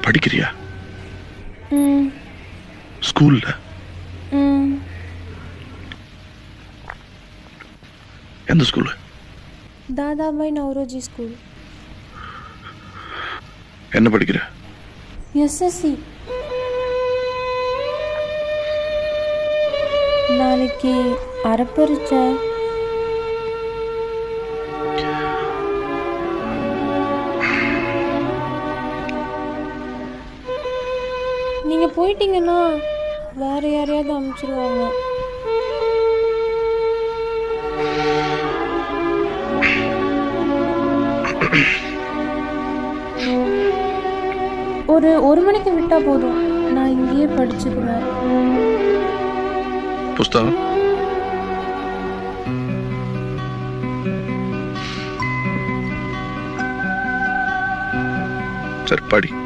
படிக்கிறியா? ஸ்கூல்ல? எந்த school? Dadabhai Nowroji school. என்ன படிக்கிற? எஸ்எஸ்சி. நாளைக்கு அரைப்பரிச்சை. நீங்க போயிட்டீங்கன்னா வேற யாரையாவது அனுப்பிச்சிருவாங்க. ஒரு மணிக்கு விட்டா போதும், நான் இங்கேயே படிச்சுக்குவேன். புஸ்தகம்? சரி, படி.